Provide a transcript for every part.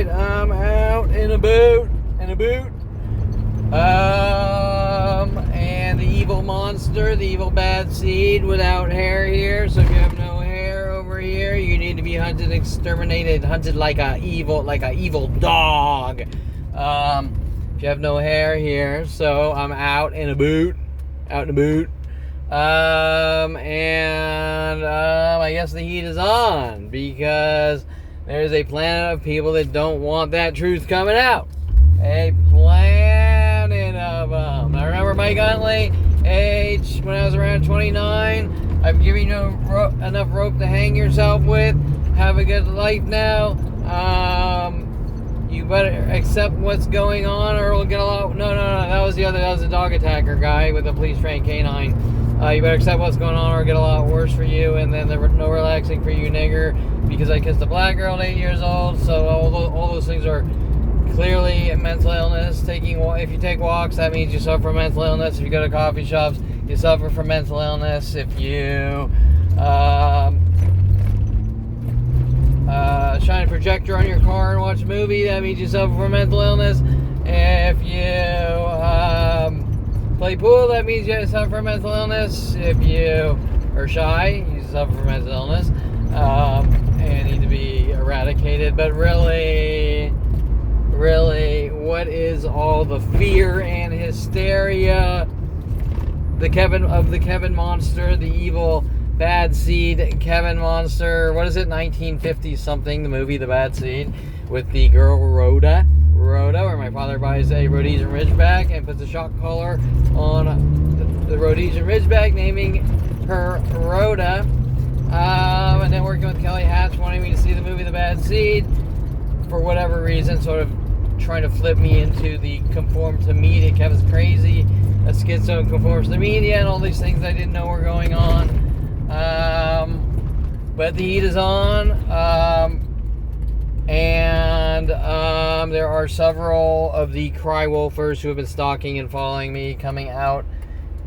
Alright, I'm out in a boot. And the evil monster, the evil bad seed without hair here. So if you have no hair over here, you need to be hunted, exterminated, hunted like a evil dog. If you have no hair here, so I'm out in a boot. I guess the heat is on because there's a planet of people that don't want that truth coming out. A planet of them. I remember Mike Huntley, when I was around 29, I've given you enough rope to hang yourself with. Have a good life now. You better accept what's going on or we'll get a lot. No, that was the dog attacker guy with a police trained canine. You better accept what's going on or it'll get a lot worse for you. And then there was no relaxing for you, nigger, because I kissed a black girl at 8 years old. So all those things are clearly mental illness. If you take walks, that means you suffer from mental illness. If you go to coffee shops, you suffer from mental illness. If you shine a projector on your car and watch a movie, that means you suffer from mental illness. If you play pool, that means you suffer from mental illness. If you are shy, you suffer from mental illness and need to be eradicated. But really, what is all the fear and hysteria? The Kevin monster, the evil bad seed Kevin monster. What is it? 1950 something. The movie The Bad Seed with the girl Rhoda, where my father buys a Rhodesian Ridgeback and puts a shock collar on the Rhodesian Ridgeback, naming her Rhoda. And then working with Kelly Hatch, wanting me to see the movie The Bad Seed for whatever reason, sort of trying to flip me into the conform to media. Kevin's crazy, a schizo, and conforms to media, and all these things I didn't know were going on. But the heat is on, and there are several of the cry wolfers who have been stalking and following me coming out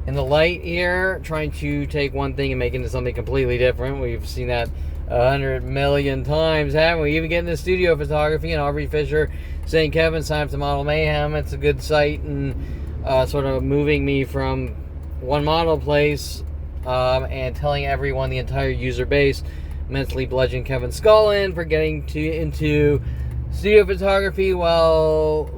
in the light here, trying to take one thing and make it into something completely different. We've seen that 100 million times, haven't we? Even getting the studio photography and Aubrey Fisher saying, Kevin, it's time to model mayhem. It's a good site, and sort of moving me from one model place and telling everyone, the entire user base, mentally bludgeon Kevin Scullin for getting into studio photography while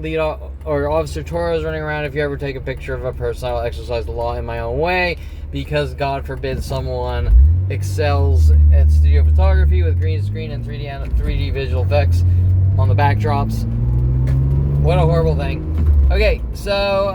Officer Toro is running around. If you ever take a picture of a person, I'll exercise the law in my own way, because God forbid someone excels at studio photography with green screen and 3D visual effects on the backdrops. What a horrible thing. Okay, so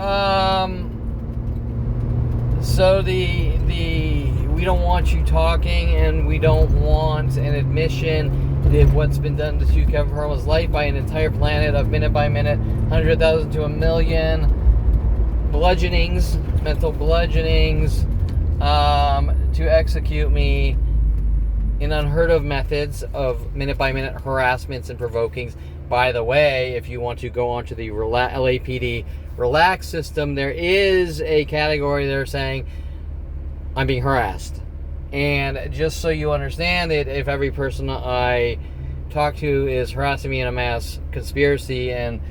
we don't want you talking, and we don't want an admission that what's been done to Kevin Pearlman's life by an entire planet of minute by minute, 100,000 to 1 million bludgeonings, mental bludgeonings, to execute me in unheard of methods of minute by minute harassments and provokings. By the way, if you want to go onto the LAPD relax system, there is a category they're saying I'm being harassed. And just so you understand it, if every person I talk to is harassing me in a mass conspiracy and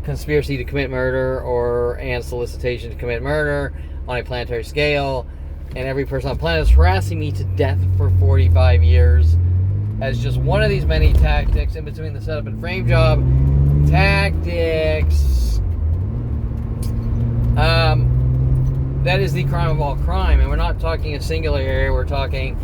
conspiracy to commit murder and solicitation to commit murder on a planetary scale, and every person on the planet is harassing me to death for 45 years as just one of these many tactics in between the setup and frame job tactics, that is the crime of all crime. And we're not talking a singular area, we're talking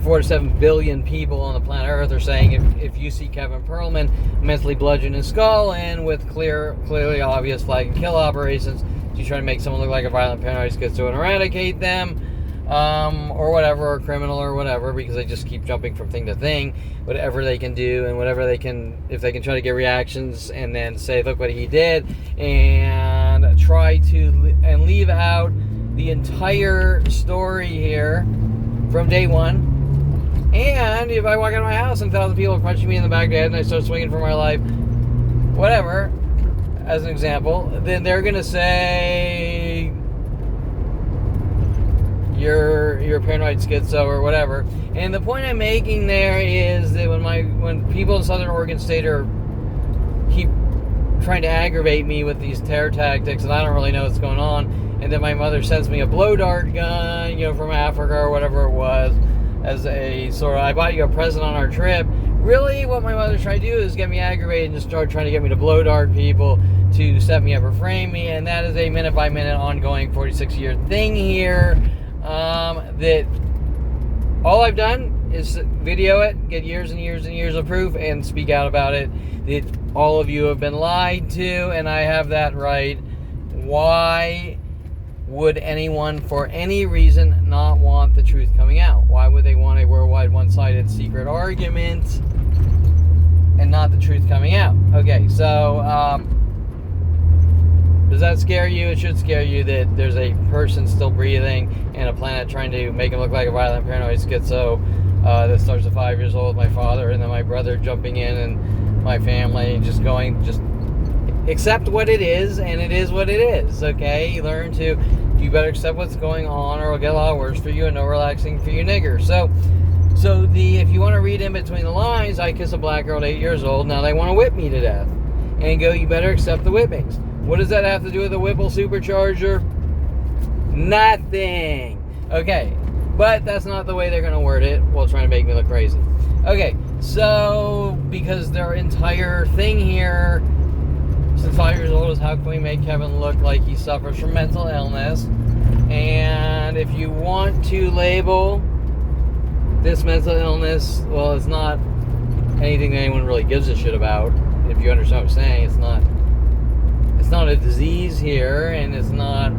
4 to 7 billion people on the planet Earth are saying, if you see Kevin Pearlman mentally bludgeon his skull and with clearly obvious flag and kill operations, you try to make someone look like a violent paranoid schizo and eradicate them, or whatever, or criminal or whatever, because they just keep jumping from thing to thing, whatever they can do and whatever they can, if they can try to get reactions and then say, look what he did, and try to leave out the entire story here from day one. And if I walk out of my house and 1,000 people are punching me in the back of the head and I start swinging for my life, whatever, as an example, then they're gonna say you're paranoid schizo or whatever. And the point I'm making there is that when people in Southern Oregon State are keep trying to aggravate me with these terror tactics, and I don't really know what's going on. And then my mother sends me a blow dart gun, from Africa or whatever it was, as a sort of, I bought you a present on our trip. Really, what my mother's trying to do is get me aggravated and just start trying to get me to blow dart people to set me up or frame me, and that is a minute-by-minute ongoing 46-year thing here. That all I've done is video it, get years and years and years of proof, and speak out about it. That all of you have been lied to, and I have that right. Why would anyone, for any reason, not want the truth coming out? Why would they want a worldwide one-sided secret argument and not the truth coming out? Okay, so does that scare you? It should scare you that there's a person still breathing and a planet trying to make him look like a violent paranoid schizo that starts at 5 years old with my father, and then my brother jumping in, and my family just accept what it is, and it is what it is, okay? You better accept what's going on, or it'll get a lot worse for you, and no relaxing for you niggers. So if you want to read in between the lines, I kiss a black girl at 8 years old, now they want to whip me to death. And you better accept the whippings. What does that have to do with the Whipple supercharger? Nothing. Okay, but that's not the way they're going to word it while trying to make me look crazy. Okay, so because their entire thing here since 5 years old is how can we make Kevin look like he suffers from mental illness. And if you want to label this mental illness, well, it's not anything that anyone really gives a shit about. If you understand what I'm saying, it's not a disease here, and it's not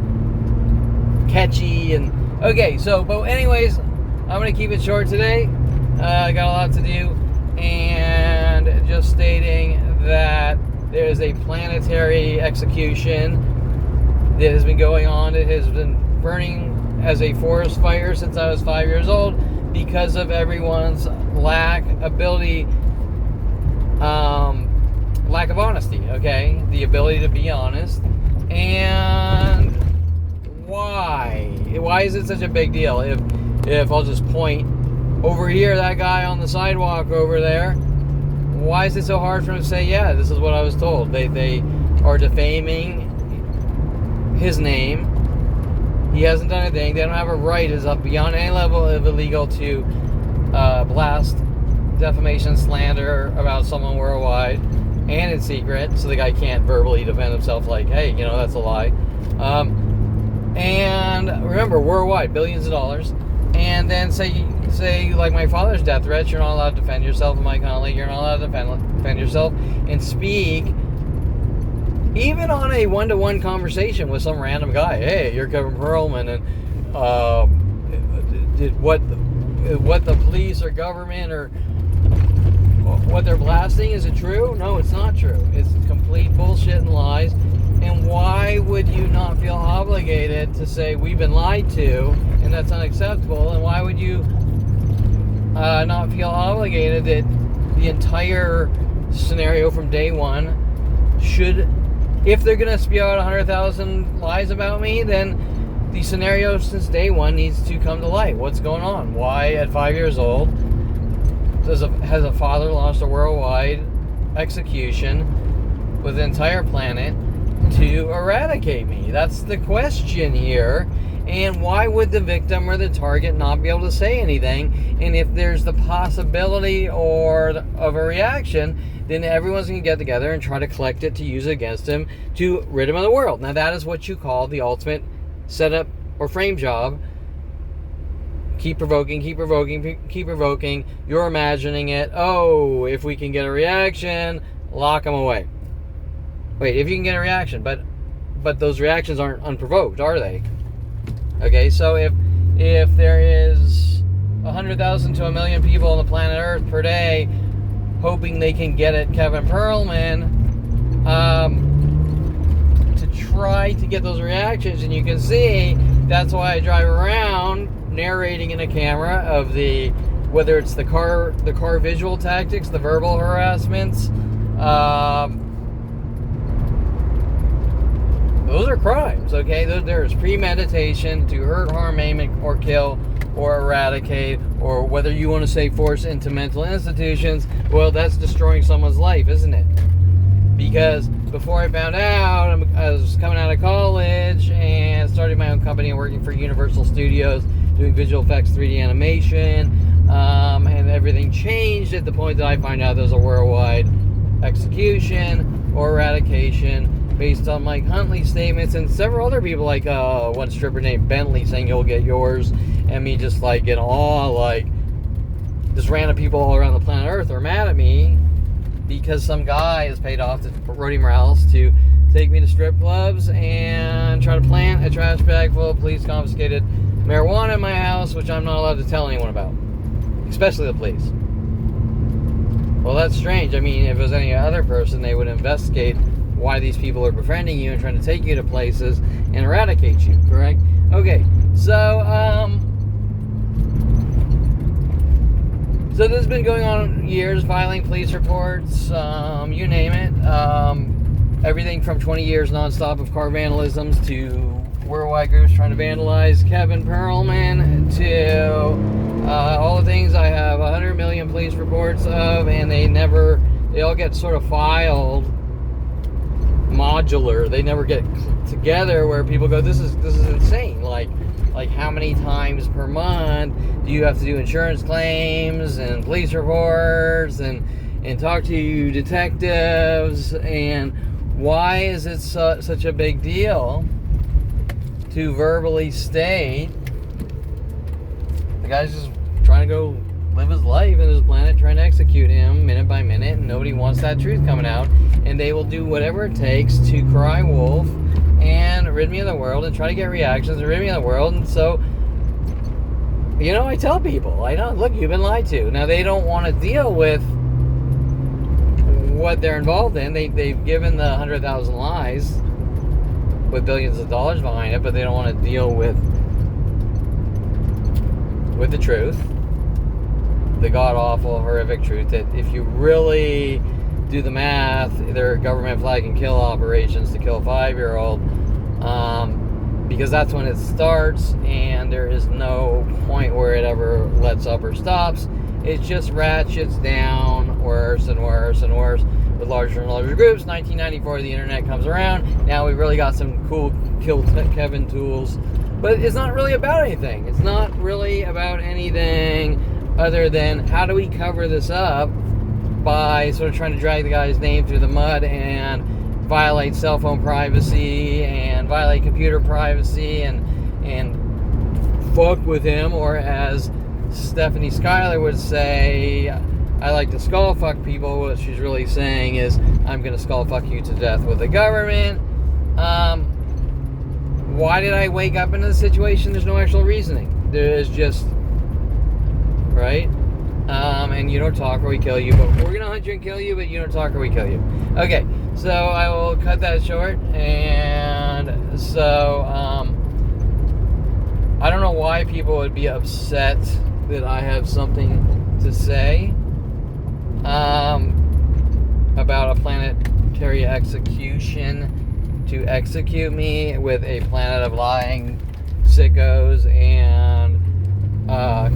catchy. And okay, but anyways, I'm gonna keep it short today. I got a lot to do, and just stating that there is a planetary execution that has been going on. It has been burning as a forest fire since I was 5 years old because of everyone's lack of honesty, okay? The ability to be honest. And why? Why is it such a big deal? If I'll just point over here, that guy on the sidewalk over there, why is it so hard for him to say, yeah, this is what I was told? They are defaming his name. He hasn't done anything. They don't have a right. It's up beyond any level of illegal to blast defamation, slander about someone worldwide and in secret, so the guy can't verbally defend himself like, hey, that's a lie. And remember, worldwide, billions of dollars. And then say like my father's death threats, you're not allowed to defend yourself. And Mike Connolly, you're not allowed to defend yourself and speak, even on a one-to-one conversation with some random guy. Hey, you're Kevin Perlman, and what the police or government or what they're blasting, is it true? No, it's not true. It's complete bullshit and lies. And why would you not feel obligated to say we've been lied to and that's unacceptable? And why would you not feel obligated that the entire scenario from day one should, if they're going to spew out 100,000 lies about me, then the scenario since day one needs to come to light. What's going on? Why at 5 years old has a father launched a worldwide execution with the entire planet to eradicate me? That's the question here. And why would the victim or the target not be able to say anything? And if there's the possibility of a reaction, then everyone's going to get together and try to collect it to use it against him to rid him of the world. Now that is what you call the ultimate setup or frame job. Keep provoking, keep provoking, keep provoking. You're imagining it. Oh, if we can get a reaction, lock them away. Wait, if you can get a reaction, but those reactions aren't unprovoked, are they? Okay, so if there is 100,000 to 1 million people on the planet Earth per day hoping they can get at Kevin Perlman to try to get those reactions, and you can see that's why I drive around narrating in a camera of whether it's the car visual tactics, the verbal harassments, those are crimes, okay? There's premeditation to hurt, harm, aim, or kill, or eradicate, or whether you want to say force into mental institutions. Well, that's destroying someone's life, isn't it? Because before I found out, I was coming out of college and started my own company and working for Universal Studios, doing visual effects, 3D animation, and everything changed at the point that I find out there's a worldwide execution or eradication based on Mike Huntley's statements and several other people, like one stripper named Bentley saying you'll get yours, and me just like in awe, like just random people all around the planet Earth are mad at me because some guy is paid off to Rudy Morales to take me to strip clubs and try to plant a trash bag full of police confiscated marijuana in my house, which I'm not allowed to tell anyone about, especially the police. Well, that's strange. I mean, if it was any other person, they would investigate why these people are befriending you and trying to take you to places and eradicate you, correct? Okay, so this has been going on years, filing police reports, you name it. Everything from 20 years nonstop of car vandalisms to worldwide groups trying to vandalize Kevin Perlman to all the things I have 100 million police reports of, and they all get sort of filed modular. They never get together where people go, this is insane. Like how many times per month do you have to do insurance claims and police reports and talk to detectives, and why is it such a big deal to verbally state the guy's just trying to go live his life in his planet, trying to execute him minute by minute, and nobody wants that truth coming out, and they will do whatever it takes to cry wolf and rid me of the world and try to get reactions and rid me of the world. And so, I tell people, I know, look, you've been lied to. Now, they don't want to deal with what they're involved in. They've given the 100,000 lies with billions of dollars behind it, but they don't want to deal with the truth, the god-awful, horrific truth that if you really do the math, there are government flag and kill operations to kill a 5-year-old, because that's when it starts, and there is no point where it ever lets up or stops. It just ratchets down worse and worse and worse with larger and larger groups. 1994, the internet comes around. Now we've really got some cool kill Kevin tools, but it's not really about anything. It's not really about anything other than how do we cover this up by sort of trying to drag the guy's name through the mud and violate cell phone privacy and violate computer privacy and fuck with him, or as Stephanie Schuyler would say, I like to skull fuck people. What she's really saying is, I'm going to skull fuck you to death with the government. Why did I wake up in this situation? There's no actual reasoning. There's just, right? And you don't talk or we kill you, but we're going to hunt you and kill you, but you don't talk or we kill you. Okay, so I will cut that short. And so, I don't know why people would be upset that I have something to say about a planetary execution to execute me with a planet of lying sickos and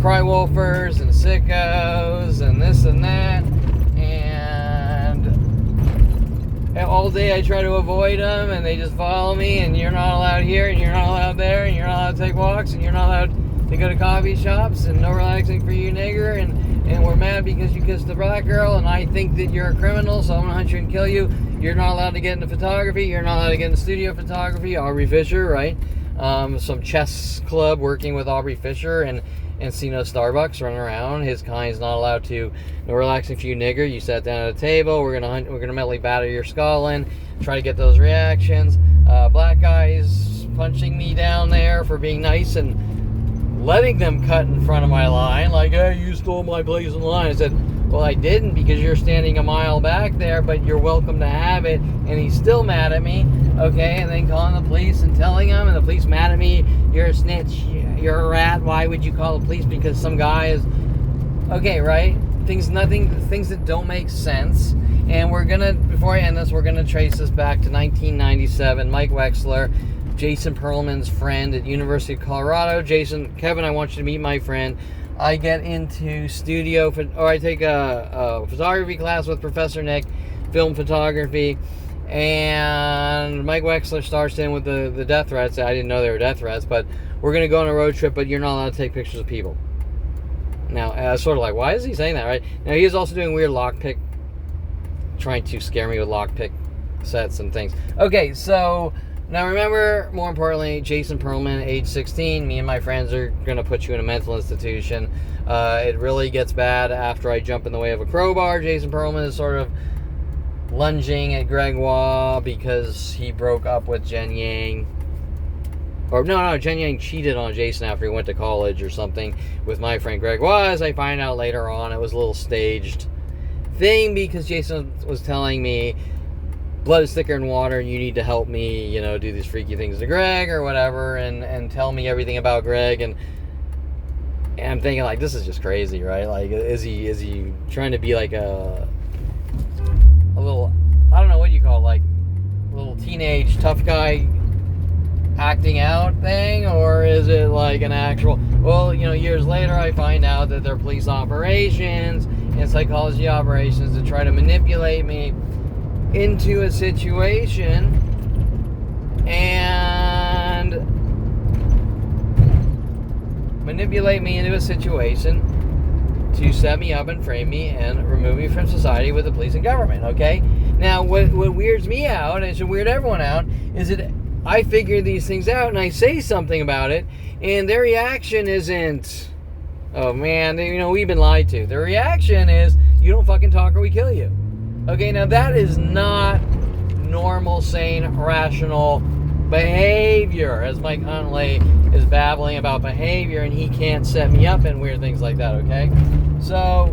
cry wolfers and sickos and this and that, and all day I try to avoid them and they just follow me, and you're not allowed here and you're not allowed there and you're not allowed to take walks and you're not allowed to go to coffee shops and no relaxing for you, nigger, and we're mad because you kissed a black girl and I think that you're a criminal, so I'm gonna hunt you and kill you. You're not allowed to get into photography, you're not allowed to get into studio photography. Aubrey Fisher, right? Some chess club working with Aubrey Fisher and Encino Starbucks running around. His kind's not allowed to. No relaxing for you, nigger. You sat down at a table. We're gonna mentally batter your skull in, try to get those reactions. Black guys punching me down there for being nice and letting them cut in front of my line, like, hey, you stole my place in line. I said, well, I didn't, because you're standing a mile back there, but you're welcome to have it. And he's still mad at me, okay? And then calling the police and telling them, and the police mad at me, you're a snitch, you're a rat, why would you call the police? Because some guy is, okay, right? Things that don't make sense. And we're gonna, before I end this, we're gonna trace this back to 1997. Mike Wexler, Jason Perlman's friend at University of Colorado. Kevin, I want you to meet my friend. I get into I take a photography class with Professor Nick. film photography. And Mike Wexler starts in with the death threats. I didn't know they were death threats, but we're going to go on a road trip, but you're not allowed to take pictures of people. Now, sort of like, why is he saying that, right? Now, he is also doing weird lockpick, trying to scare me with lockpick sets and things. Okay, so now remember, more importantly, Jason Perlman, age 16. Me and my friends are going to put you in a mental institution. It really gets bad after I jump in the way of a crowbar. Jason Perlman is sort of lunging at Gregoire because he broke up with Jen Yang. Or no, Jen Yang cheated on Jason after he went to college or something with my friend Gregoire. As I find out later on, it was a little staged thing because Jason was telling me, blood is thicker than water, and you need to help me, do these freaky things to Greg or whatever, and tell me everything about Greg. And I'm thinking, like, this is just crazy, right? Like, is he trying to be like a little, I don't know what you call it, like a little teenage tough guy acting out thing, or is it like an actual, well, years later I find out that they're police operations and psychology operations to try to manipulate me into a situation to set me up and frame me and remove me from society with the police and government, okay? Now, what weirds me out, and it should weird everyone out, is that I figure these things out and I say something about it, and their reaction isn't, oh man, we've been lied to. Their reaction is, you don't fucking talk or we kill you. Okay, now that is not normal, sane, rational behavior, as Mike Huntley is babbling about behavior, and he can't set me up in weird things like that, okay? So,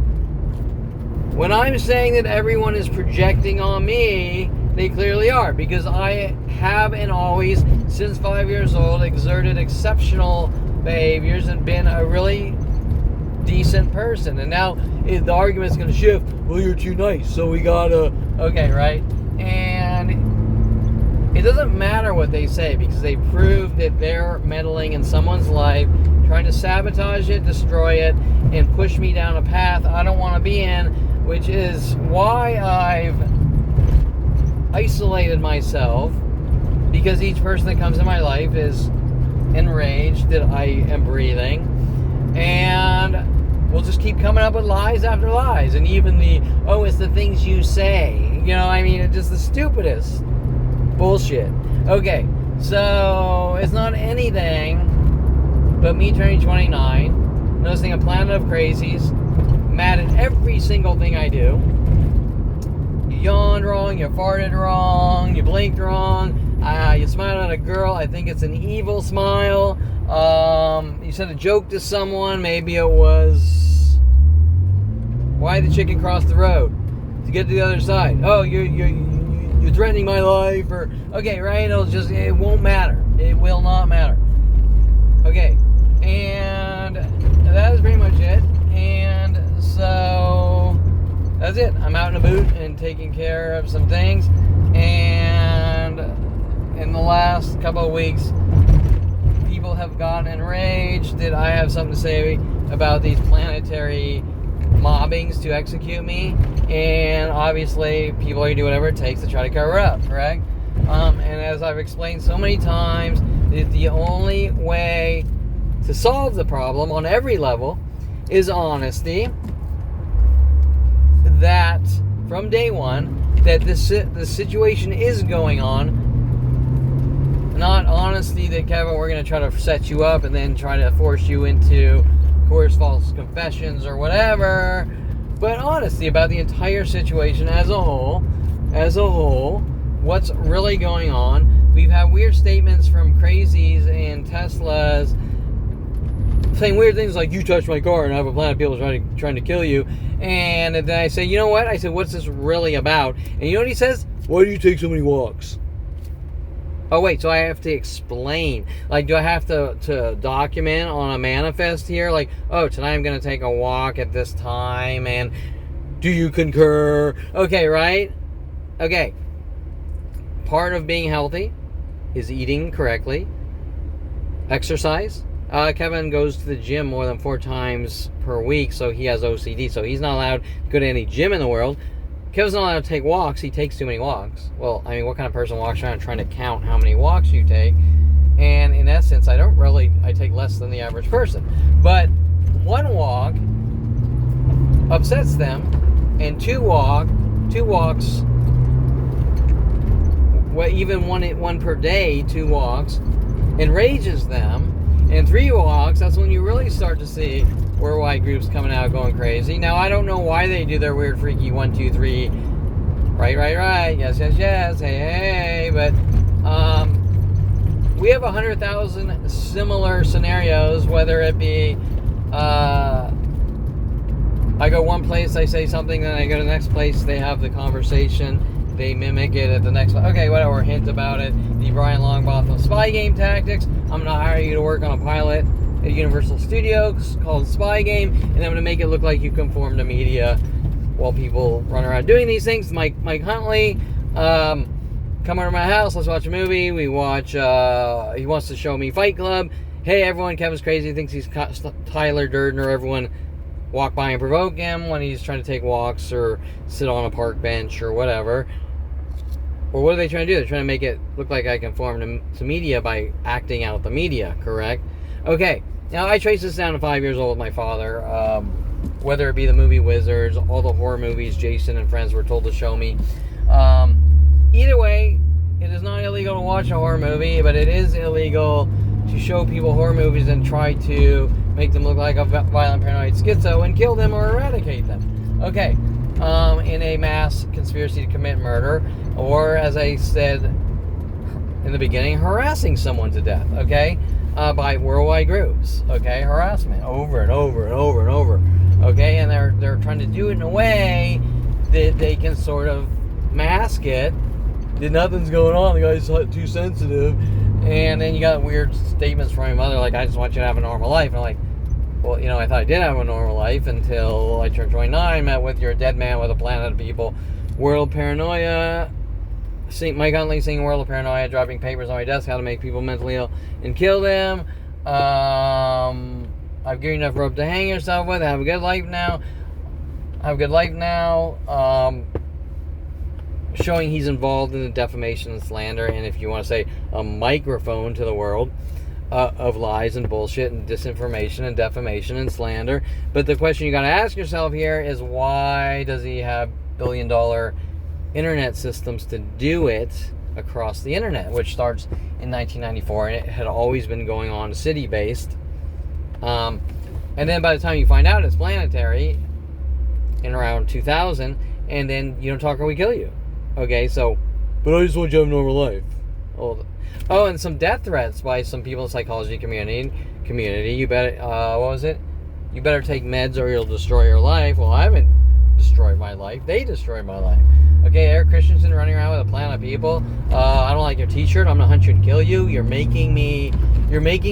when I'm saying that everyone is projecting on me, they clearly are, because I have and always, since 5 years old, exerted exceptional behaviors and been a really decent person. And now the argument's going to shift. Well, you're too nice, so we gotta... Okay, right? And it doesn't matter what they say, because they prove that they're meddling in someone's life, trying to sabotage it, destroy it, and push me down a path I don't want to be in, which is why I've isolated myself, because each person that comes in my life is enraged that I am breathing, and we'll just keep coming up with lies after lies, and even it's the things you say, it's just the stupidest bullshit. Okay, so it's not anything but me turning 29, noticing a planet of crazies, mad at every single thing I do. You yawned wrong, you farted wrong, you blinked wrong, you smiled at a girl, I think it's an evil smile. You said a joke to someone, maybe it was, why the chicken cross the road? To get to the other side. Oh, you're threatening my life, or, okay, right, it won't matter. It will not matter. Okay, and that is pretty much it, and so that's it. I'm out in a boot and taking care of some things, and in the last couple of weeks, people have gotten enraged that I have something to say about these planetary mobbings to execute me, and obviously people are going to do whatever it takes to try to cover it up, correct? And as I've explained so many times, the only way to solve the problem on every level is honesty. That from day one, that the situation is going on, not honesty that, Kevin, we're going to try to set you up and then try to force you into, of course, false confessions or whatever, but honesty about the entire situation as a whole, what's really going on. We've had weird statements from crazies and Teslas saying weird things like, you touched my car and I have a plan of people trying to kill you. And then I say, you know what? I said, what's this really about? And you know what he says? Why do you take so many walks? Oh, wait, so I have to explain. Like, do I have to document on a manifest here? Like, oh, tonight I'm going to take a walk at this time, and do you concur? Okay, right? Okay. Part of being healthy is eating correctly. Exercise. Kevin goes to the gym more than 4 times per week, so he has OCD, so he's not allowed to go to any gym in the world. Kevin's not allowed to take walks. He takes too many walks. Well, I mean, what kind of person walks around trying to count how many walks you take? And in essence, I take less than the average person. But one walk upsets them, and two walks, even one per day, 2 walks, enrages them. And 3 walks, that's when you really start to see worldwide groups coming out going crazy. Now, I don't know why they do their weird, freaky 1, 2, 3, right, yes, hey, but we have 100,000 similar scenarios, whether it be I go one place, I say something, then I go to the next place, they have the conversation, they mimic it at the next one. Okay, whatever, hint about it. The Brian Longbotham Spy Game Tactics. I'm going to hire you to work on a pilot at Universal Studios called Spy Game, and I'm going to make it look like you conform to media while people run around doing these things. Mike Huntley, come over to my house, let's watch a movie. We watch, he wants to show me Fight Club. Hey, everyone, Kevin's crazy, thinks he's Tyler Durden, or everyone walk by and provoke him when he's trying to take walks or sit on a park bench or whatever. Or what are they trying to do? They're trying to make it look like I conform to media by acting out the media, correct? Okay, now I trace this down to 5 years old with my father. Whether it be the movie Wizards, all the horror movies Jason and friends were told to show me. Either way, it is not illegal to watch a horror movie, but it is illegal to show people horror movies and try to make them look like a violent paranoid schizo and kill them or eradicate them. Okay, in a mass conspiracy to commit murder, or as I said in the beginning, harassing someone to death, okay, by worldwide groups, okay, harassment over and over and over and over, okay, and they're trying to do it in a way that they can sort of mask it, that nothing's going on, the guy's too sensitive, and then you got weird statements from your mother like, I just want you to have a normal life, and I'm like, well, you know, I thought I did have a normal life until I turned 29, met with You're a Dead Man with a Planet of People, World Paranoia, Mike Huntley singing World of Paranoia, dropping papers on my desk, how to make people mentally ill and kill them. I've given you enough rope to hang yourself with. Have a good life now. Showing he's involved in the defamation and slander, and if you want to say a microphone to the world of lies and bullshit and disinformation and defamation and slander. But the question you got to ask yourself here is, why does he have billion-dollar internet systems to do it across the internet, which starts in 1994, and it had always been going on city-based. And then by the time you find out it's planetary in around 2000, and then you don't talk or we kill you. Okay, so, but I just want you to have a normal life. Oh, and some death threats by some people in the psychology community. You better, what was it? You better take meds or you'll destroy your life. Well, I haven't destroyed my life. They destroyed my life. Okay, Eric Christensen running around with a planet of people. I don't like your t-shirt. I'm gonna hunt you and kill you. You're making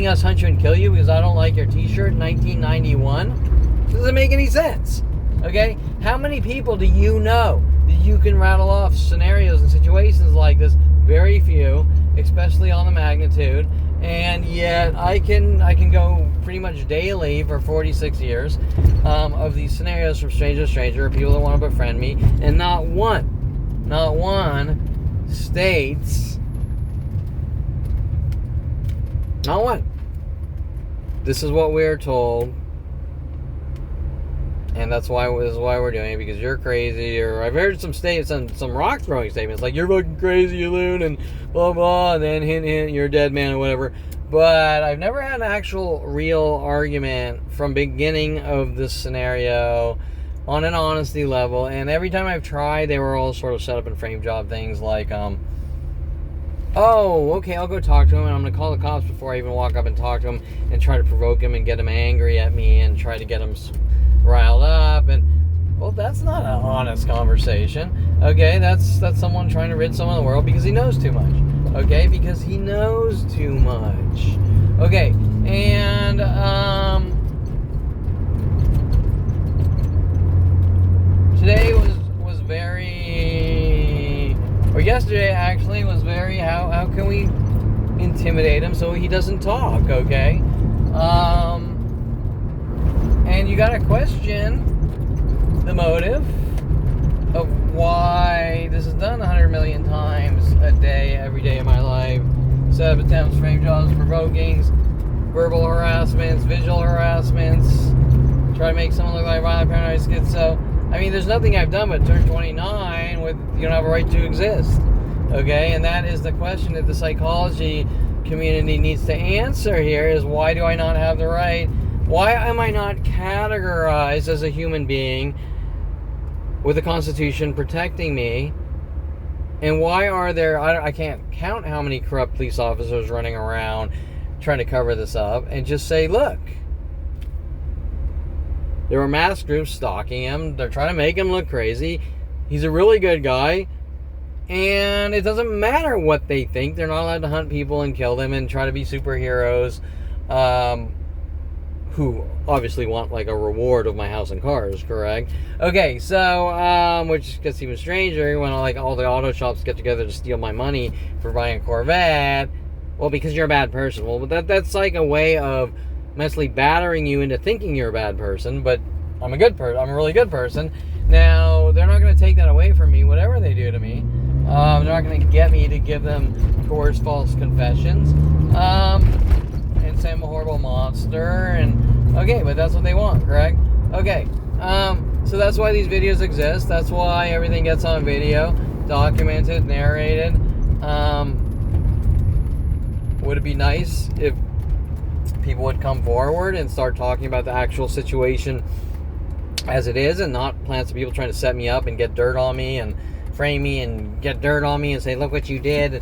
us hunt you and kill you because I don't like your t-shirt in 1991. Doesn't make any sense. Okay? How many people do you know that you can rattle off scenarios and situations like this? Very few, especially on the magnitude. And yet I can go pretty much daily for 46 years of these scenarios from stranger to stranger, people that want to befriend me, and not one states, not one, this is what we're told, and this is why we're doing it, because you're crazy. Or I've heard some rock throwing statements like, you're fucking crazy, you loon, and blah blah, and then hint hint, you're a dead man or whatever. But I've never had an actual real argument from beginning of this scenario on an honesty level, and every time I've tried, they were all sort of set up in frame job things like, oh, okay, I'll go talk to him, and I'm going to call the cops before I even walk up and talk to him and try to provoke him and get him angry at me and try to get him riled up. And, well, that's not an honest conversation. Okay, that's someone trying to rid someone of the world because he knows too much. Okay, because he knows too much. Okay, and today was very, or yesterday actually was very, how can we intimidate him so he doesn't talk, okay? And you gotta question the motive of why this is done 100 million times a day, every day of my life. Set of attempts, frame jobs, provokings, verbal harassments, visual harassments, try to make someone look like violent, paranoid, schizo. I mean, there's nothing I've done but turn 29 with you don't have a right to exist. Okay, and that is the question that the psychology community needs to answer here is, why do I not have the right? Why am I not categorized as a human being with the Constitution protecting me? And why are there, I can't count how many corrupt police officers running around trying to cover this up and just say, look, there were mass groups stalking him. They're trying to make him look crazy. He's a really good guy. And it doesn't matter what they think. They're not allowed to hunt people and kill them and try to be superheroes who obviously want like a reward of my house and cars, correct? Okay, so, which gets even stranger when like all the auto shops get together to steal my money for buying a Corvette. Well, because you're a bad person. Well, that's like a way of mentally battering you into thinking you're a bad person, but I'm a good person. I'm a really good person. Now, they're not going to take that away from me, whatever they do to me. They're not going to get me to give them coerced false confessions and say I'm a horrible monster. And okay, but that's what they want, correct? Okay, so that's why these videos exist. That's why everything gets on video, documented, narrated. Would it be nice if people would come forward and start talking about the actual situation as it is, and not plans of people trying to set me up and get dirt on me and frame me and get dirt on me and say, look what you did?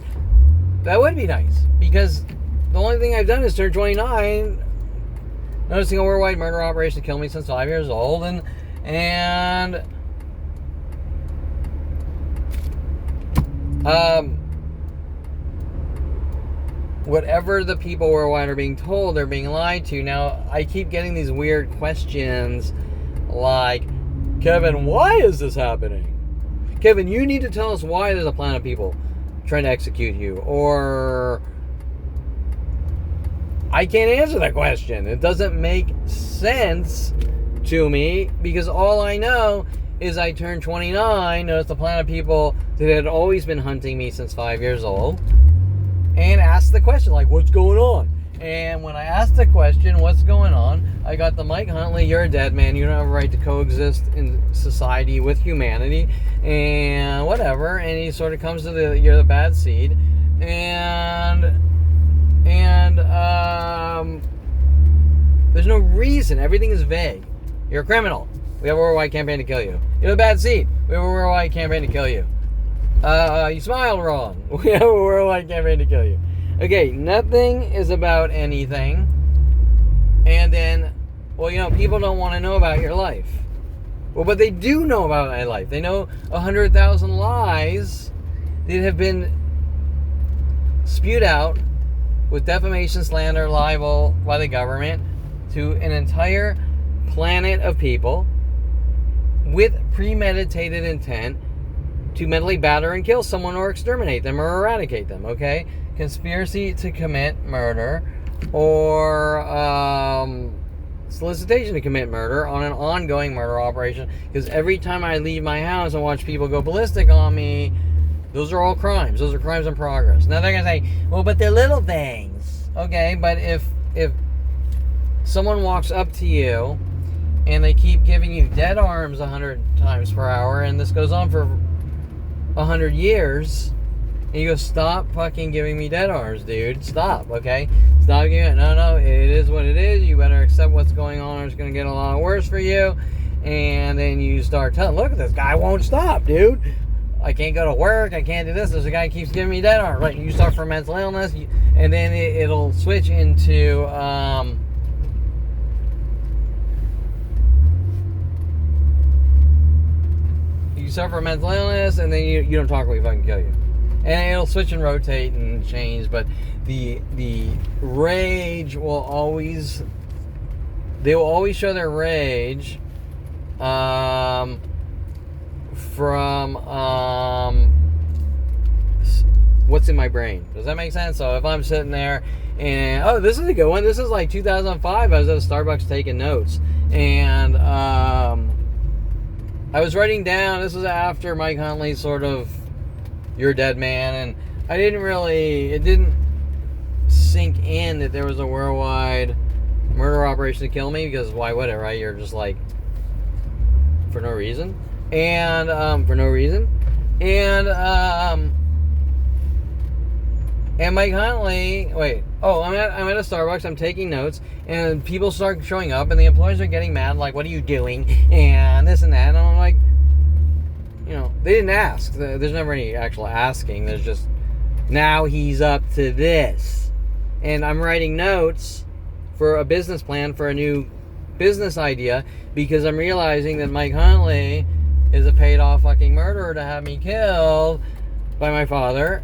That would be nice, because the only thing I've done is turn 29, noticing a worldwide murder operation to kill me since 5 years old, and whatever the people worldwide are being told, they're being lied to. Now, I keep getting these weird questions like, Kevin, why is this happening? Kevin, you need to tell us why there's a plan of people trying to execute you. Or, I can't answer that question. It doesn't make sense to me, because all I know is I turned 29, noticed the plan of people that had always been hunting me since 5 years old, and asked the question, like, what's going on? And when I asked the question, what's going on, I got the Mike Huntley, you're a dead man, you don't have a right to coexist in society with humanity, and whatever, and he sort of comes to the, you're the bad seed, and there's no reason, everything is vague. You're a criminal, we have a worldwide campaign to kill you. You're the bad seed, we have a worldwide campaign to kill you. You smiled wrong, we have a worldwide campaign to kill you. Okay, nothing is about anything. And then, well, you know, people don't want to know about your life. Well, but they do know about my life. They know 100,000 lies that have been spewed out with defamation, slander, libel by the government to an entire planet of people with premeditated intent to mentally batter and kill someone or exterminate them or eradicate them, okay? Conspiracy to commit murder, or solicitation to commit murder on an ongoing murder operation. Because every time I leave my house and watch people go ballistic on me, those are all crimes. Those are crimes in progress. Now they're going to say, well, but they're little things. Okay, but if someone walks up to you and they keep giving you dead arms 100 times per hour, and this goes on for 100 years, and you go, stop fucking giving me dead arms, dude. Stop, okay? Stop giving it. No, it is what it is. You better accept what's going on, or it's going to get a lot worse for you. And then you start telling, look, this guy won't stop, dude. I can't go to work. I can't do this. This guy keeps giving me dead arms. Right? You suffer from mental illness, and then it'll switch into you suffer mental illness, and then you don't talk, we fucking kill you. And it'll switch and rotate and change, but the rage will always, they will always show their rage from what's in my brain. Does that make sense? So if I'm sitting there and, oh, this is a good one. This is like 2005. I was at a Starbucks taking notes, and I was writing down, this was after Mike Huntley sort of, you're a dead man, and I didn't really, it didn't sink in that there was a worldwide murder operation to kill me, because why would it, right? You're just like, for no reason. And, and Mike Huntley, I'm at a Starbucks, I'm taking notes, and people start showing up, and the employees are getting mad, like, what are you doing, and this and that, and I'm like, they didn't ask. There's never any actual asking, there's just, now he's up to this. And I'm writing notes for a business plan for a new business idea, because I'm realizing that Mike Huntley is a paid-off fucking murderer to have me killed by my father,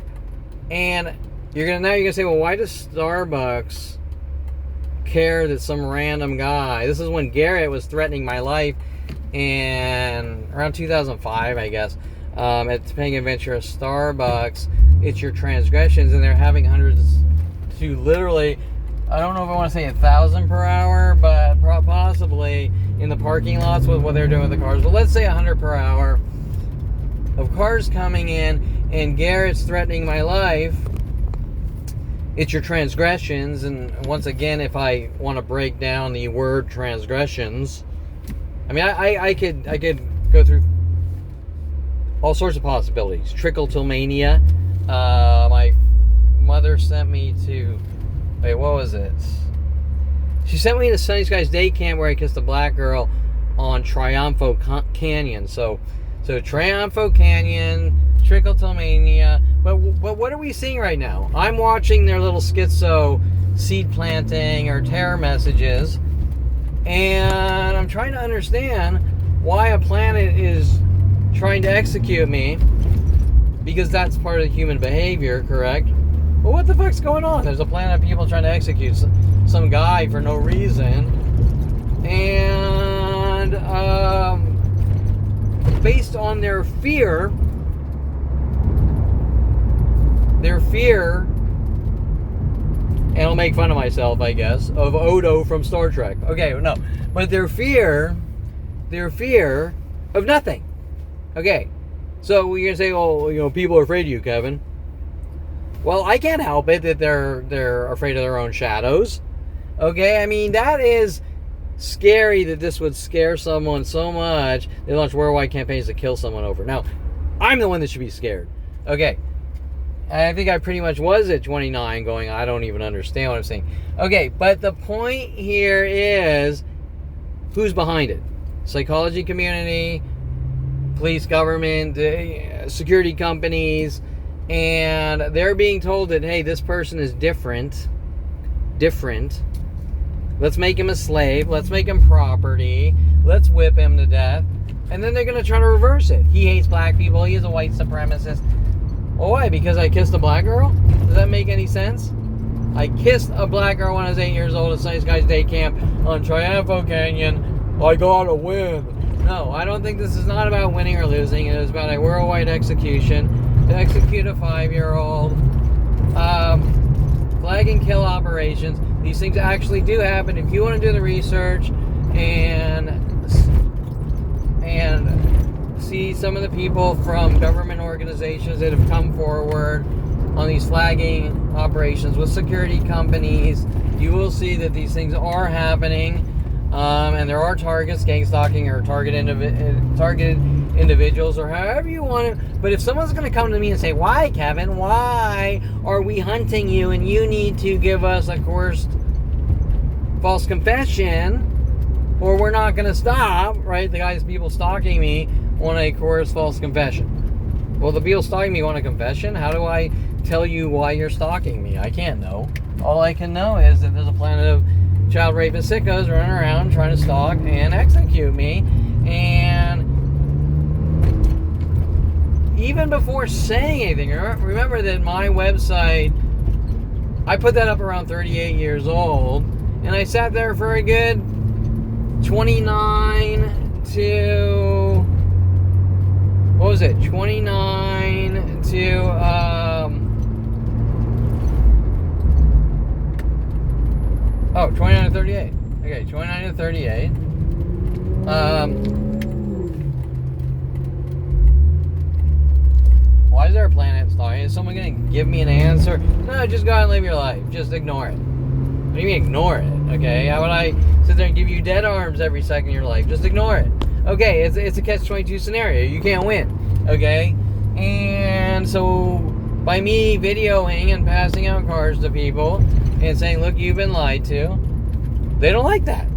and you're gonna say, well, why does Starbucks care that some random guy? This is when Garrett was threatening my life, and around 2005, I guess, at Topanga Adventure Starbucks, it's your transgressions, and they're having hundreds to literally, I don't know if I want to say 1,000 per hour, but possibly in the parking lots with what they're doing with the cars. But let's say 100 per hour of cars coming in, and Garrett's threatening my life. It's your transgressions, and once again, if I want to break down the word transgressions, I mean, I could go through all sorts of possibilities. Trichotillomania. My mother sent me to, what was it? She sent me to Sunny Skies Day Camp, where I kissed a black girl on Triunfo Canyon. So Triunfo Canyon, Trichotillomania. But what are we seeing right now? I'm watching their little schizo seed planting or terror messages, and I'm trying to understand why a planet is trying to execute me, because that's part of human behavior, correct? Well, what the fuck's going on? There's a planet of people trying to execute some guy for no reason, and based on their fear, and I'll make fun of myself, I guess, of Odo from Star Trek. Okay, no, but their fear of nothing. Okay, so you're gonna say, oh, people are afraid of you, Kevin. Well, I can't help it that they're afraid of their own shadows. Okay, I mean, that is scary that this would scare someone so much they launch worldwide campaigns to kill someone over. Now, I'm the one that should be scared. Okay. I think I pretty much was at 29 going, I don't even understand what I'm saying. Okay, but the point here is, who's behind it? Psychology community, police, government, security companies, and they're being told that, hey, this person is different. Let's make him a slave. Let's make him property. Let's whip him to death. And then they're going to try to reverse it. He hates black people. He is a white supremacist. Well, why? Because I kissed a black girl? Does that make any sense? I kissed a black girl when I was 8 years old at Sunny Skies Day Camp on Triunfo Canyon. I gotta win. No, I don't think this is not about winning or losing. It is about a worldwide execution to execute a 5-year-old. Flag and kill operations. These things actually do happen. If you want to do the research and see some of the people from government organizations that have come forward on these flagging operations with security companies, you will see that these things are happening, and there are targets, gang stalking, or targeted individuals, or however you want it. But if someone's going to come to me and say, why, Kevin, why are we hunting you and you need to give us a coerced false confession, or we're not going to stop, right? The guys, people stalking me want a coerced false confession. Well, the people stalking me want a confession. How do I tell you why you're stalking me? I can't know. All I can know is that there's a planet of child rapist sickos running around trying to stalk and execute me. And even before saying anything, remember that my website, I put that up around 38 years old, and I sat there for a good 29 to... What was it? 29 to, 29 to 38. Okay, 29 to 38. Is someone going to give me an answer? No, just go out and live your life. Just ignore it. What do you mean ignore it? Okay, how would I sit there and give you dead arms every second of your life? Just ignore it. Okay, it's a catch-22 scenario. You can't win. Okay, and so by me videoing and passing out cards to people and saying, look, you've been lied to, they don't like that.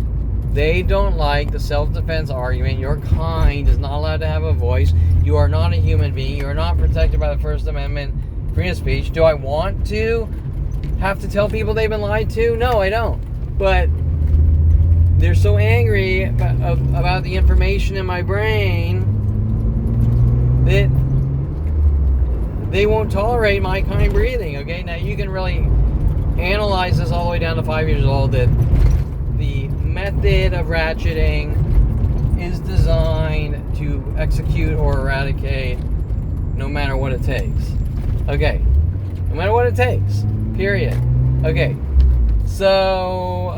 They don't like the self-defense argument. Your kind is not allowed to have a voice. You are not a human being. You are not protected by the First Amendment, freedom of speech. Do I want to have to tell people they've been lied to? No, I don't. But they're so angry about the information in my brain that they won't tolerate my kind breathing. Okay, now you can really analyze this all the way down to 5 years old, that the method of ratcheting is designed to execute or eradicate no matter what it takes. Okay, no matter what it takes, period. Okay, so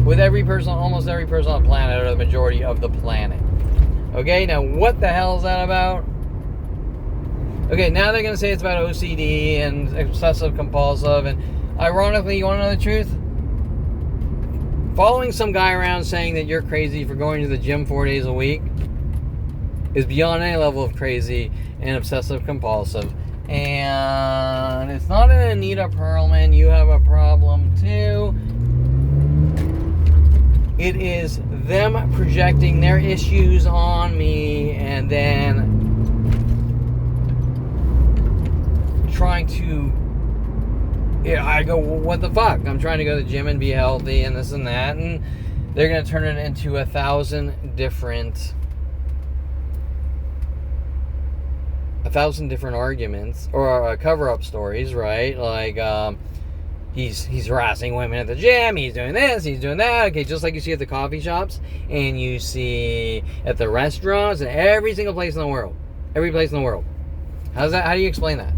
with every person, almost every person on the planet, or the majority of the planet. Okay, now what the hell is that about? Okay, now they're going to say it's about OCD and obsessive compulsive, and ironically, you want to know the truth? Following some guy around saying that you're crazy for going to the gym 4 days a week is beyond any level of crazy and obsessive compulsive. And it's not an Anita Perlman, you have a problem too. It is them projecting their issues on me and then trying to, I go, well, what the fuck? I'm trying to go to the gym and be healthy and this and that, and they're going to turn it into 1,000 different arguments or cover-up stories, right? Like, he's harassing women at the gym, he's doing this, he's doing that. Okay, just like you see at the coffee shops and you see at the restaurants and every single place in the world. Every place in the world. How do you explain that?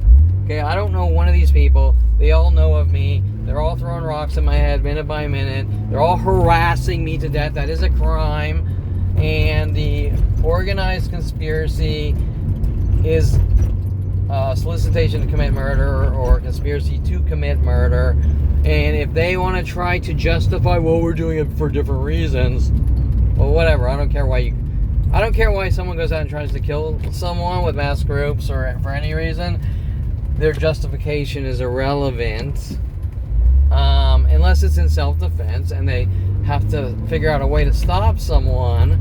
Okay, I don't know one of these people. They all know of me. They're all throwing rocks in my head minute by minute. They're all harassing me to death. That is a crime. And the organized conspiracy is solicitation to commit murder or conspiracy to commit murder. And if they want to try to justify, well, we're doing it for different reasons, well, whatever. I don't care why someone goes out and tries to kill someone with mass groups or for any reason. Their justification is irrelevant unless it's in self-defense and they have to figure out a way to stop someone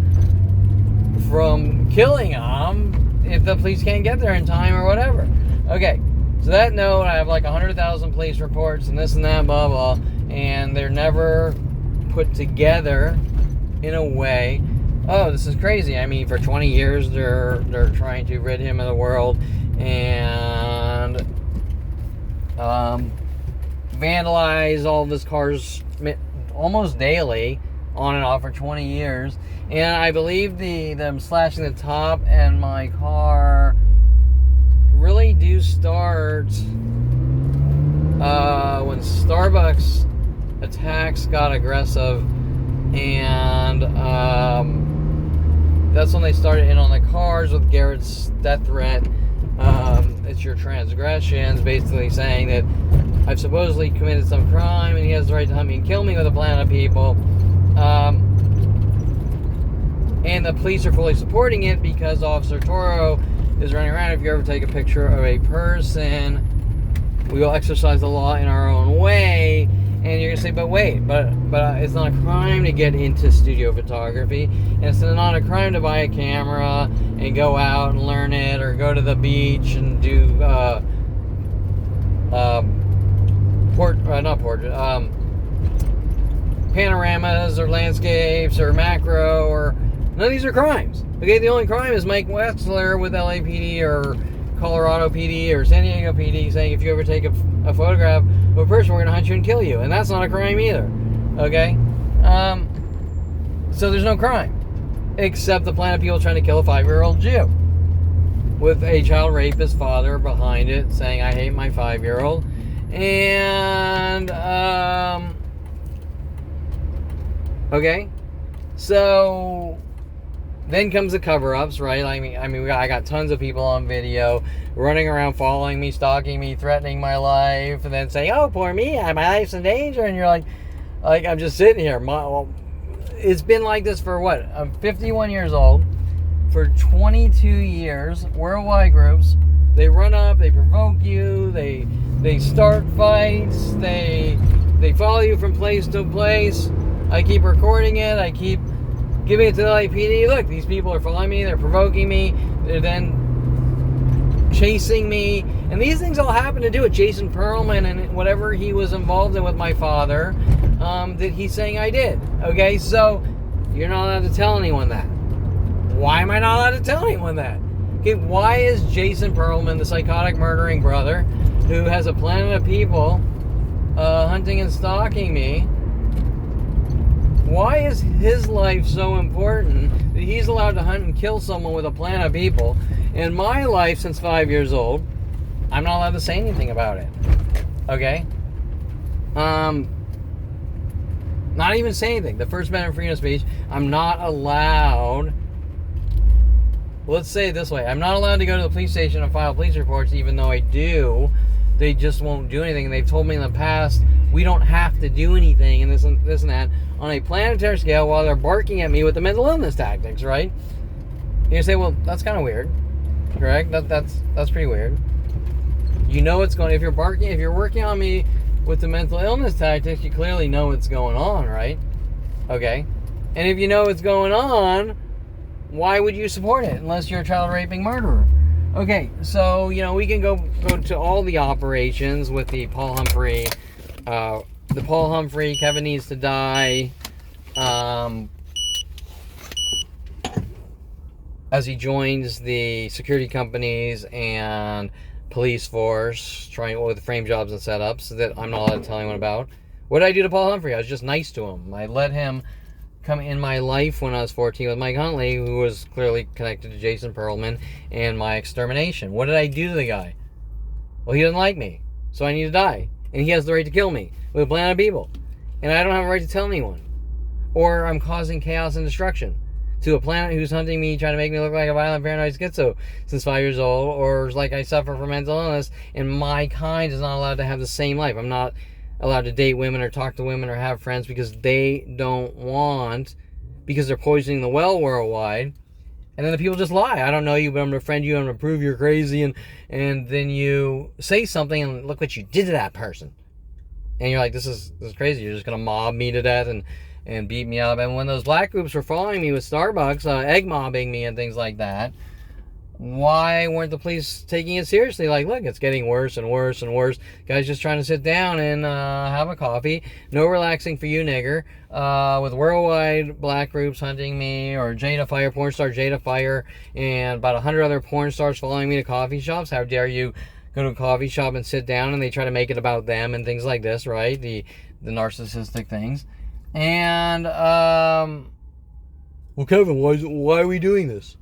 from killing them if the police can't get there in time or whatever. Okay, so that note, I have like 100,000 police reports and this and that, blah, blah, and they're never put together in a way. Oh, this is crazy. I mean, for 20 years, they're trying to rid him of the world and vandalize all of his cars almost daily, on and off for 20 years. And I believe them slashing the top and my car really do start when Starbucks attacks got aggressive, and that's when they started in on the cars with Garrett's death threat. It's your transgressions, basically saying that I've supposedly committed some crime and he has the right to hunt me and kill me with a plan of people. And the police are fully supporting it because Officer Toro is running around. If you ever take a picture of a person, we will exercise the law in our own way. And you're going to say, but wait, but it's not a crime to get into studio photography. And it's not a crime to buy a camera and go out and learn it, or go to the beach and do panoramas or landscapes or macro, or none of these are crimes. Okay, the only crime is Mike Wexler with LAPD or Colorado PD or San Diego PD saying if you ever take a photograph of a person, we're going to hunt you and kill you. And that's not a crime either. Okay? So there's no crime. Except the plan of people trying to kill a 5-year-old Jew. With a child rapist father behind it saying, I hate my 5-year-old. And, okay? So, Then comes the cover-ups, right? I got tons of people on video running around, following me, stalking me, threatening my life, and then saying, "Oh, poor me, my life's in danger." And you're like I'm just sitting here. It's been like this for what? I'm 51 years old. For 22 years, worldwide groups. They run up, they provoke you, they start fights, they follow you from place to place. I keep recording it, I keep giving it to the LAPD. Look, these people are following me, they're provoking me, they're then chasing me. And these things all happen to do with Jason Perlman and whatever he was involved in with my father, that he's saying I did. Okay, so you're not allowed to tell anyone that. Why am I not allowed to tell anyone that? Okay, why is Jason Perlman, the psychotic murdering brother, who has a planet of people hunting and stalking me, why is his life so important that he's allowed to hunt and kill someone with a planet of people? In my life, since 5 years old, I'm not allowed to say anything about it. Okay? Not even say anything. The First Amendment of freedom of speech, I'm not allowed... Let's say it this way. I'm not allowed to go to the police station and file police reports, even though I do. They just won't do anything. They've told me in the past, we don't have to do anything, and this and that, on a planetary scale, while they're barking at me with the mental illness tactics, right? You say, well, that's kind of weird. Correct? That's pretty weird. You know what's going... If you're working on me with the mental illness tactics, you clearly know what's going on, right? Okay. And if you know what's going on, why would you support it unless you're a child raping murderer? Okay, so, we can go to all the operations with the Paul Humphrey, Kevin needs to die, as he joins the security companies and police force, trying with frame jobs and setups that I'm not allowed to tell anyone about. What did I do to Paul Humphrey? I was just nice to him. I let him come in my life when I was 14 with Mike Huntley, who was clearly connected to Jason Perlman and my extermination. What did I do to the guy? Well, he doesn't like me, so I need to die. And he has the right to kill me with a planet of people. And I don't have a right to tell anyone. Or I'm causing chaos and destruction to a planet who's hunting me, trying to make me look like a violent, paranoid schizo since 5 years old, or like I suffer from mental illness, and my kind is not allowed to have the same life. I'm not allowed to date women or talk to women or have friends because they don't want, because they're poisoning the well worldwide. And then the people just lie. I don't know you, but I'm going to friend you. I'm going to prove you're crazy. And then you say something and look what you did to that person. And you're like, this is crazy. You're just going to mob me to death and beat me up. And when those black groups were following me with Starbucks, egg mobbing me and things like that, why weren't the police taking it seriously? Like, look, it's getting worse and worse and worse. Guys just trying to sit down and have a coffee. No relaxing for you, nigger. With worldwide black groups hunting me, or Jada Fire, porn star Jada Fire, and about 100 other porn stars following me to coffee shops. How dare you go to a coffee shop and sit down, and they try to make it about them and things like this, right? The narcissistic things. And, well, Kevin, why are we doing this?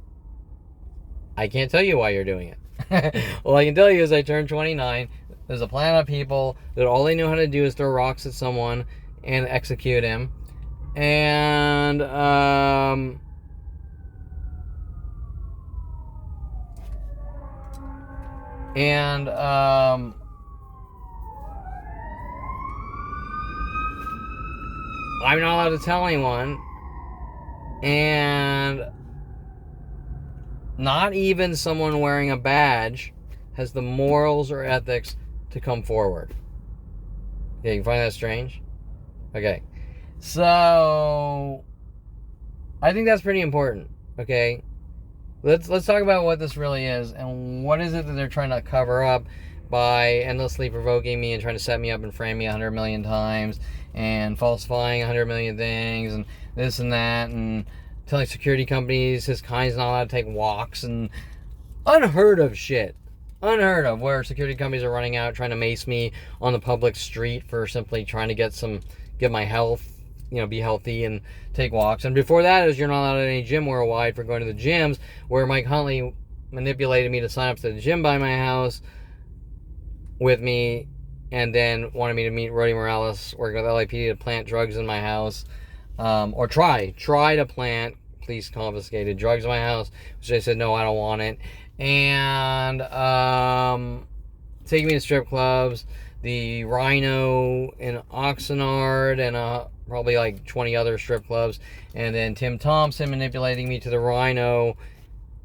I can't tell you why you're doing it. All I can tell you is I turned 29. There's a planet of people that all they know how to do is throw rocks at someone and execute him. And, I'm not allowed to tell anyone. And not even someone wearing a badge has the morals or ethics to come forward. Yeah, you find that strange? Okay. So, I think that's pretty important, okay? Let's talk about what this really is, and what is it that they're trying to cover up by endlessly provoking me and trying to set me up and frame me 100 million times, and falsifying 100 million things, and this and that, and telling security companies his kind's not allowed to take walks, and unheard of shit. Unheard of, where security companies are running out trying to mace me on the public street for simply trying to get my health, be healthy and take walks. And before that is you're not allowed at any gym worldwide for going to the gyms, where Mike Huntley manipulated me to sign up to the gym by my house with me, and then wanted me to meet Rody Morales, working with LAPD, to plant drugs in my house. Or try to plant police confiscated drugs in my house, which I said, no, I don't want it. And taking me to strip clubs, the Rhino in Oxnard, and probably like 20 other strip clubs. And then Tim Thompson manipulating me to the Rhino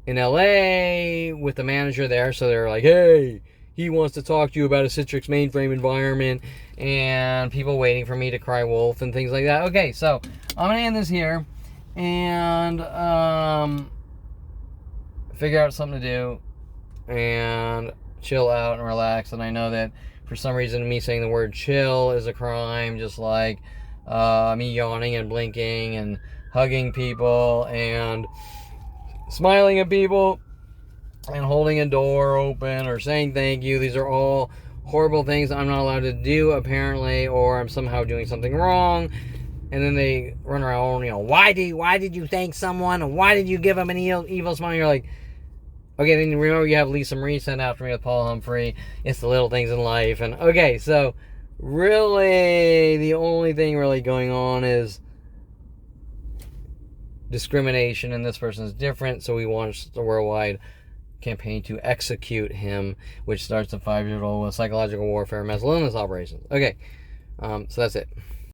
in LA with the manager there. So they're like, hey, he wants to talk to you about a Citrix mainframe environment, and people waiting for me to cry wolf and things like that. Okay, so I'm going to end this here and figure out something to do and chill out and relax. And I know that for some reason me saying the word chill is a crime, just like me yawning and blinking and hugging people and smiling at people and holding a door open or saying thank you. These are all horrible things I'm not allowed to do, apparently, or I'm somehow doing something wrong. And then they run around, why did you thank someone? And why did you give them an evil smile? And you're like, okay, then remember you have Lisa Marie sent after me with Paul Humphrey. It's the little things in life. And okay, so really the only thing really going on is discrimination, and this person is different, so we launched the worldwide campaign to execute him, which starts the 5-year-old with psychological warfare and mental illness operations. Okay, so that's it.